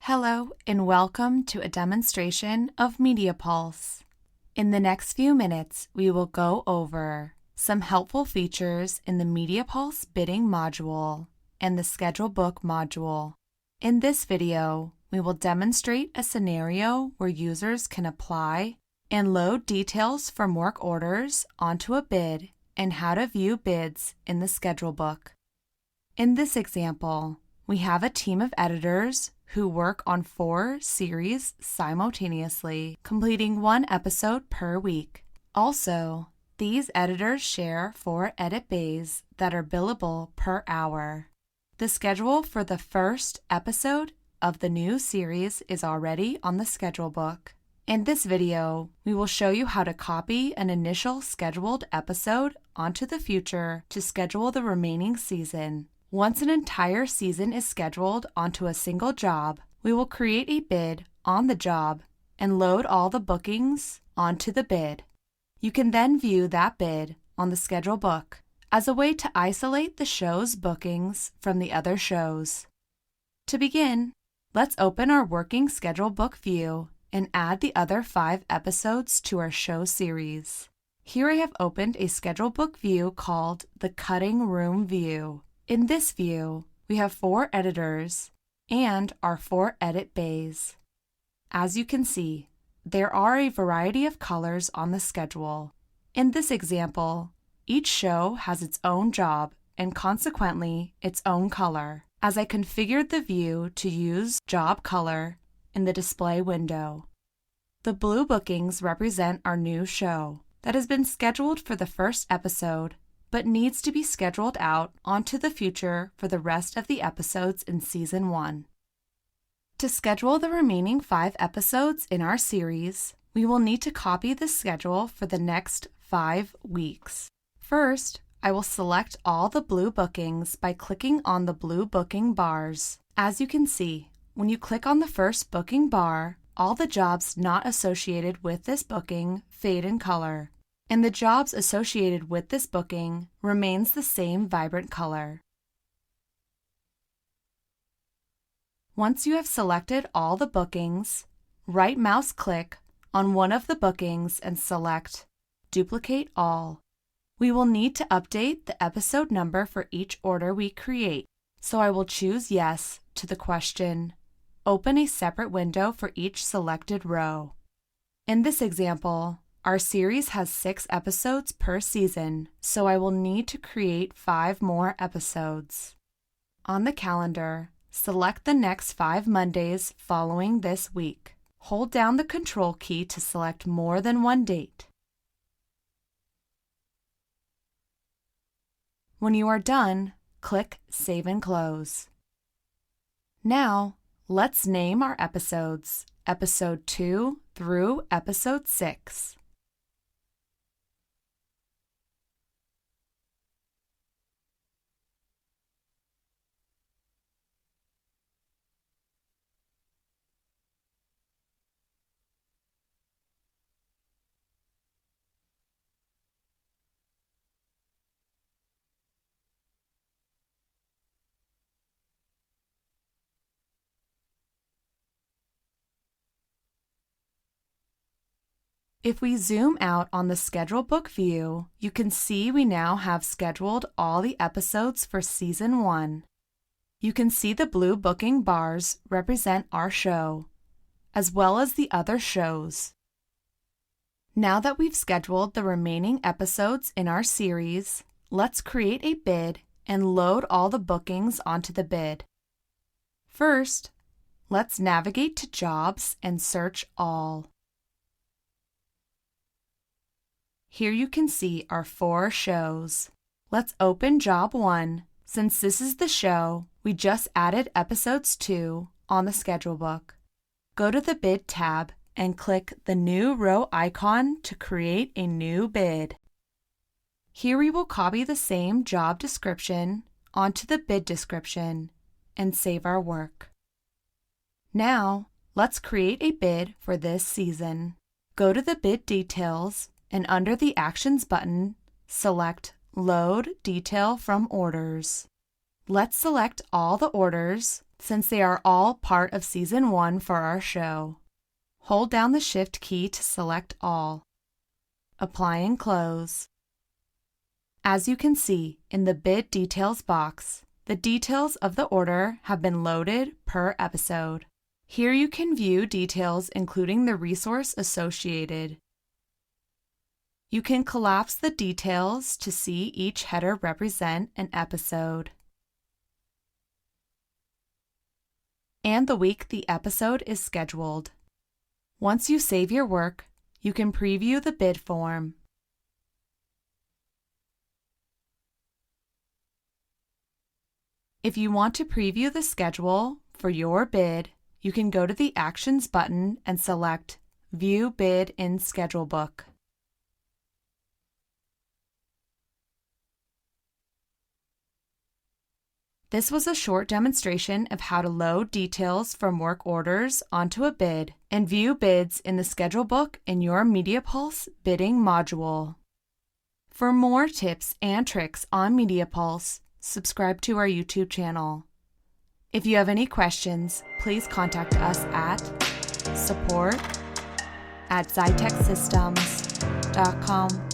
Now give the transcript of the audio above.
Hello and welcome to a demonstration of MediaPulse. In the next few minutes, we will go over some helpful features in the MediaPulse Bidding module and the Schedule Book module. In this video, we will demonstrate a scenario where users can apply and load details from work orders onto a bid and how to view bids in the Schedule Book. In this example, we have a team of editors who work on 4 series simultaneously, completing 1 episode per week. Also, these editors share 4 edit bays that are billable per hour. The schedule for the first episode of the new series is already on the Schedule Book. In this video, we will show you how to copy an initial scheduled episode onto the future to schedule the remaining season. Once an entire season is scheduled onto a single job, we will create a bid on the job and load all the bookings onto the bid. You can then view that bid on the Schedule Book as a way to isolate the show's bookings from the other shows. To begin, let's open our working Schedule Book view and add the other 5 episodes to our show series. Here I have opened a Schedule Book view called the Cutting Room View. In this view, we have 4 editors and our 4 edit bays. As you can see, there are a variety of colors on the schedule. In this example, each show has its own job and consequently its own color, as I configured the view to use job color in the display window. The blue bookings represent our new show that has been scheduled for the first episode but needs to be scheduled out onto the future for the rest of the episodes in Season 1. To schedule the remaining 5 episodes in our series, we will need to copy the schedule for the next 5 weeks. First, I will select all the blue bookings by clicking on the blue booking bars. As you can see, when you click on the first booking bar, all the jobs not associated with this booking fade in color, and the jobs associated with this booking remains the same vibrant color. Once you have selected all the bookings, right mouse click on one of the bookings and select Duplicate All. We will need to update the episode number for each order we create, so I will choose Yes to the question, Open a separate window for each selected row. In this example, our series has 6 episodes per season, so I will need to create 5 more episodes. On the calendar, select the next 5 Mondays following this week. Hold down the Control key to select more than one date. When you are done, click Save and Close. Now, let's name our episodes, Episode 2 through Episode 6. If we zoom out on the Schedule Book view, you can see we now have scheduled all the episodes for Season 1. You can see the blue booking bars represent our show, as well as the other shows. Now that we've scheduled the remaining episodes in our series, let's create a bid and load all the bookings onto the bid. First, let's navigate to Jobs and search All. Here you can see our 4 shows. Let's open Job 1, since this is the show we just added episodes to on the Schedule Book. Go to the Bid tab and click the new row icon to create a new bid. Here we will copy the same job description onto the bid description and save our work. Now, let's create a bid for this season. Go to the bid details and under the Actions button, select Load Detail from Orders. Let's select all the orders since they are all part of Season 1 for our show. Hold down the Shift key to select all. Apply and close. As you can see in the Bid Details box, the details of the order have been loaded per episode. Here you can view details including the resource associated. You can collapse the details to see each header represent an episode and the week the episode is scheduled. Once you save your work, you can preview the bid form. If you want to preview the schedule for your bid, you can go to the Actions button and select View Bid in Schedule Book. This was a short demonstration of how to load details from work orders onto a bid and view bids in the schedule book in your MediaPulse bidding module. For more tips and tricks on MediaPulse, subscribe to our YouTube channel. If you have any questions, please contact us at support@xytechsystems.com.